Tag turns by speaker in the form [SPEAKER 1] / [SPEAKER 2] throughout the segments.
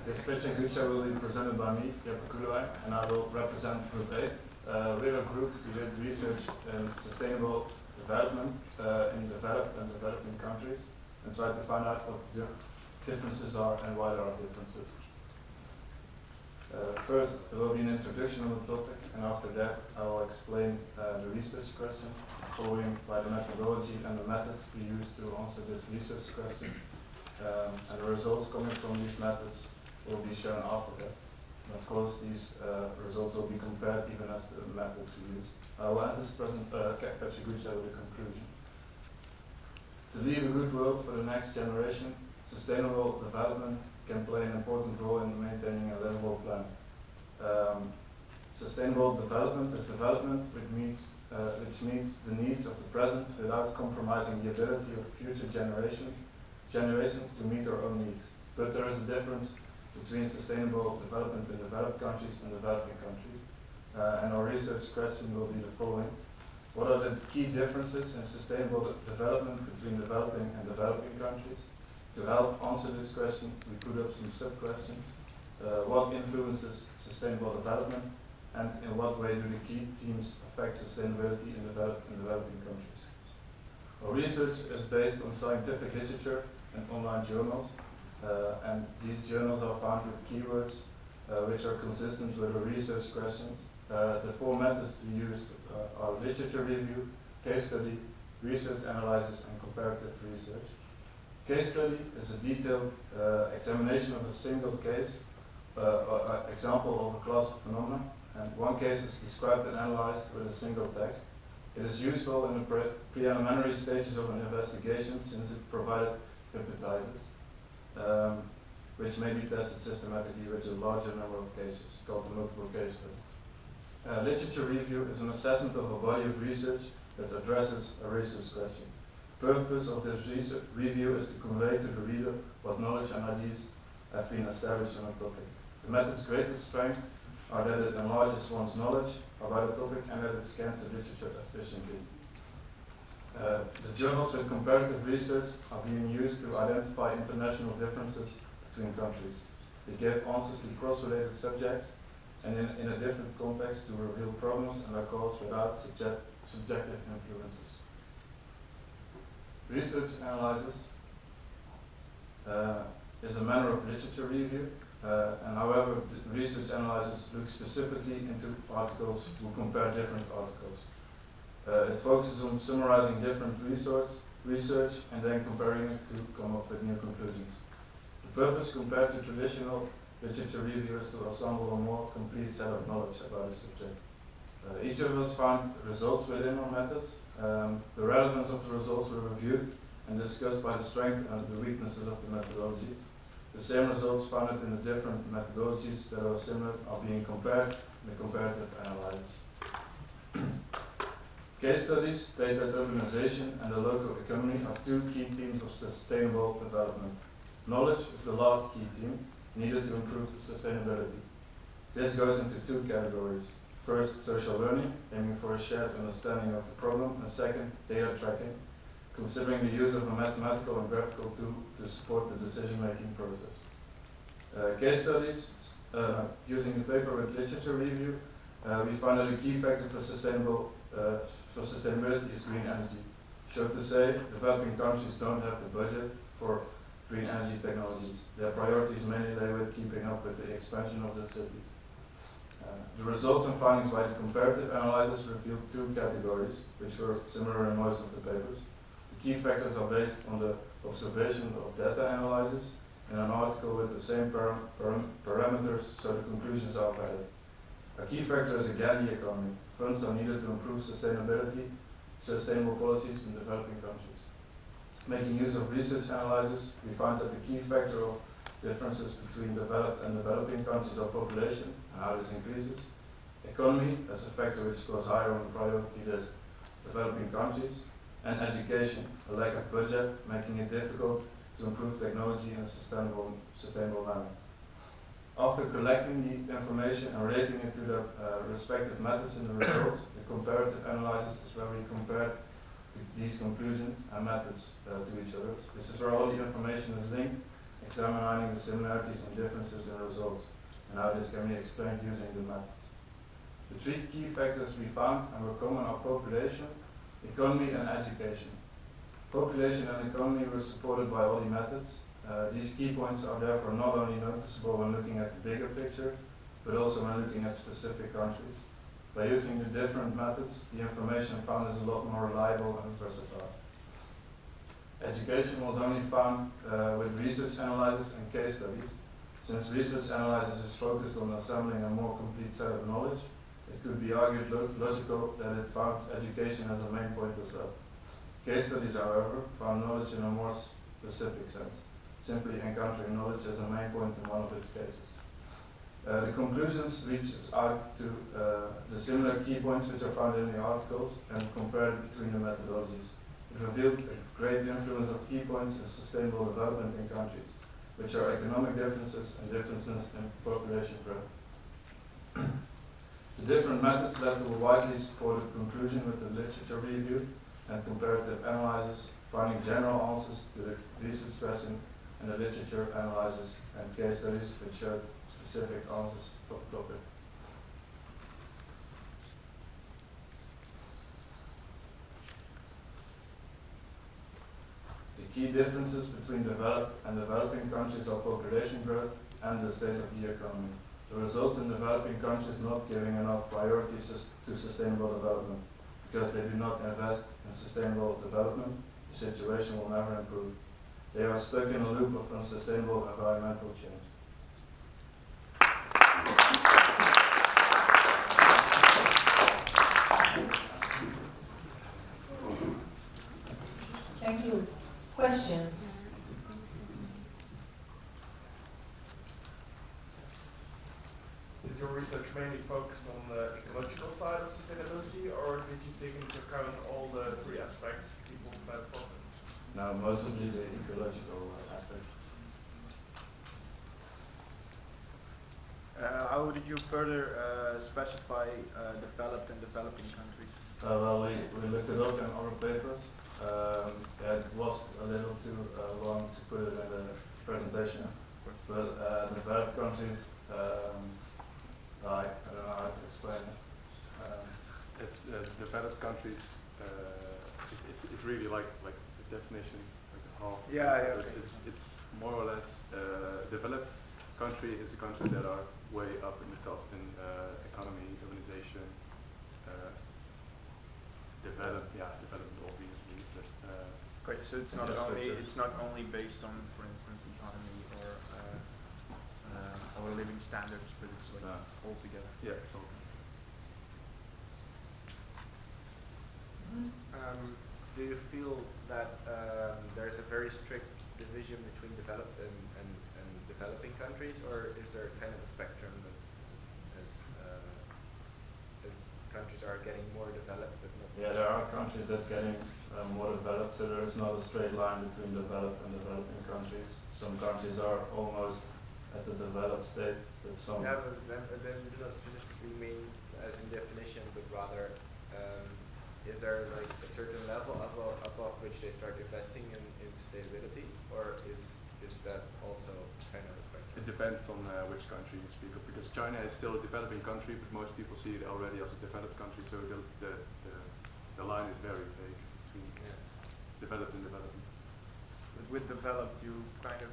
[SPEAKER 1] This pitch and Guus will be presented by me, Jeppe, Koelewijn, and I will represent Group A. We're a group who did research in sustainable development in developed and developing countries and try to find out what the differences are and why there are differences. First, there will be an introduction on the topic, and after that I will explain the research question, following by the methodology and the methods we use to answer this research question. And the results coming from these methods will be shown after that. And of course, these results will be compared even as the methods we used. I will end this pitch with the conclusion. To leave a good world for the next generation, sustainable development can play an important role in maintaining a livable planet. Sustainable development is development which meets the needs of the present without compromising the ability of future generations to meet their own needs. But there is a difference between sustainable development in developed countries and developing countries. And our research question will be the following. What are the key differences in sustainable development between developing and developing countries? To help answer this question, we put up some sub-questions. What influences sustainable development, and in what way do the key themes affect sustainability in developed and developing countries? Our research is based on scientific literature and online journals, and these journals are found with keywords which are consistent with the research questions. The four methods we used are literature review, case study, research analysis, and comparative research. Case study is a detailed examination of a single case, example of a class of phenomena, and one case is described and analyzed with a single text. It is useful in the preliminary stages of an investigation since it provided hypotheses, which may be tested systematically with a larger number of cases, called the multiple case study. Literature review is an assessment of a body of research that addresses a research question. The purpose of this research review is to convey to the reader what knowledge and ideas have been established on a topic. The method's greatest strengths are that it enlarges one's knowledge about a topic and that it scans the literature efficiently. The journals with comparative research are being used to identify international differences between countries. They give answers to cross-related subjects and in a different context to reveal problems and their cause without subjective influences. Research analysis is a manner of literature review, and however, the research analysis looks specifically into articles to compare different articles. It focuses on summarizing different research and then comparing it to come up with new conclusions. The purpose compared to traditional literature review is to assemble a more complete set of knowledge about a subject. Each of us found results within our methods. The relevance of the results were reviewed and discussed by the strengths and the weaknesses of the methodologies. The same results found in the different methodologies that are similar are being compared in the comparative analysis. Case studies, data urbanization, and the local economy are two key themes of sustainable development. Knowledge is the last key theme, needed to improve the sustainability. This goes into two categories. First, social learning, aiming for a shared understanding of the problem, and second, data tracking, considering the use of a mathematical and graphical tool to support the decision-making process. Case studies, using the paper with literature review, we find that a key factor for sustainability is green energy. So to say, developing countries don't have the budget for green energy technologies. Their priorities mainly lay with keeping up with the expansion of their cities. The results and findings by the comparative analysis revealed two categories, which were similar in most of the papers. The key factors are based on the observation of data analysis in an article with the same parameters, so the conclusions are valid. A key factor is again the economy. Funds are needed to improve sustainable policies in developing countries. Making use of research analysis, we find that the key factor of differences between developed and developing countries are population and how this increases. Economy, as a factor which scores higher on the priority list of developing countries. And education, a lack of budget, making it difficult to improve technology in a sustainable manner. After collecting the information and relating it to the respective methods in the results, the comparative analysis is where we compared these conclusions and methods to each other. This is where all the information is linked examining the similarities and differences in results, and how this can be explained using the methods. The three key factors we found and were common are population, economy and education. Population and economy were supported by all the methods. These key points are therefore not only noticeable when looking at the bigger picture, but also when looking at specific countries. By using the different methods, the information found is a lot more reliable and versatile. Education was only found with research analysis and case studies. Since research analysis is focused on assembling a more complete set of knowledge, it could be argued logical that it found education as a main point as well. Case studies, however, found knowledge in a more specific sense, simply encountering knowledge as a main point in one of its cases. The conclusions reaches out to the similar key points which are found in the articles and compared between the methodologies. It revealed a great influence of key points in sustainable development in countries, which are economic differences and differences in population growth. The different methods led to a widely supported conclusion with the literature review and comparative analysis, finding general answers to the research question and the literature analysis and case studies which showed specific answers for the topic. The key differences between developed and developing countries are population growth and the state of the economy. The results in developing countries not giving enough priority to sustainable development. Because they do not invest in sustainable development, the situation will never improve. They are stuck in a loop of unsustainable environmental change.
[SPEAKER 2] Thank you. Questions?
[SPEAKER 3] Is your research mainly focused on the ecological side of sustainability, or did you take into account all the three aspects, people, planet, profit?
[SPEAKER 1] No, mostly the ecological aspect.
[SPEAKER 4] How did you further specify developed and developing countries?
[SPEAKER 1] Well, we looked it up in other papers. Yeah, it was a little too long to put it in the presentation, but developed countries, like, I don't know how to explain it.
[SPEAKER 5] It's developed countries. It's really like a definition, like a half.
[SPEAKER 4] Yeah.
[SPEAKER 5] But
[SPEAKER 4] Okay.
[SPEAKER 5] it's more or less developed country is the countries that are way up in the top in economy, urbanization, development obviously. But,
[SPEAKER 4] Okay, so it's not only based on, for instance, economy or our living standards, but it's like all together.
[SPEAKER 5] yeah, so
[SPEAKER 6] Do you feel that there's a very strict division between developed and developing countries, or is there kind of a spectrum that as countries are getting more developed but not?
[SPEAKER 1] Yeah, there are countries that are getting more developed, so there is not a straight line between developed and developing countries. Some countries are almost at the developed state, but some...
[SPEAKER 6] Yeah, but then we do not specifically mean as in definition, but rather is there like a certain level above which they start investing in sustainability, or is that also kind of a spectrum?
[SPEAKER 5] it depends on which country you speak of, because China is still a developing country, but most people see it already as a developed country, so the line is very vague between developed and developing.
[SPEAKER 4] But with developed, you kind of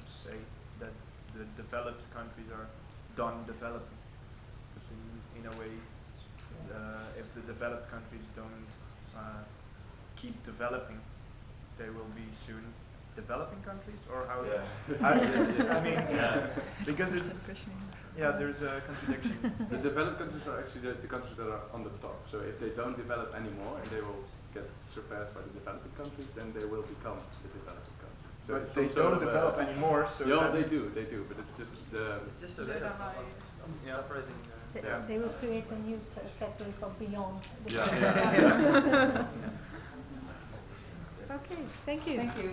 [SPEAKER 4] say that the developed countries are done developing. Because in a way, if the developed countries don't keep developing, they will be soon developing countries, or how?
[SPEAKER 1] Yeah.
[SPEAKER 4] I mean, because it's there's a contradiction.
[SPEAKER 5] The developed countries are actually the countries that are on the top. So if they don't develop anymore and they will get surpassed by the developing countries, then they will become the developing countries. So
[SPEAKER 4] But
[SPEAKER 5] it's
[SPEAKER 4] they
[SPEAKER 5] some sort
[SPEAKER 4] don't
[SPEAKER 5] of
[SPEAKER 4] develop anymore, so
[SPEAKER 5] yeah, they do, but it's just the
[SPEAKER 7] It's just a layer of separating.
[SPEAKER 8] They will create a new category called beyond.
[SPEAKER 5] yeah.
[SPEAKER 8] Okay, thank you.
[SPEAKER 2] Thank you.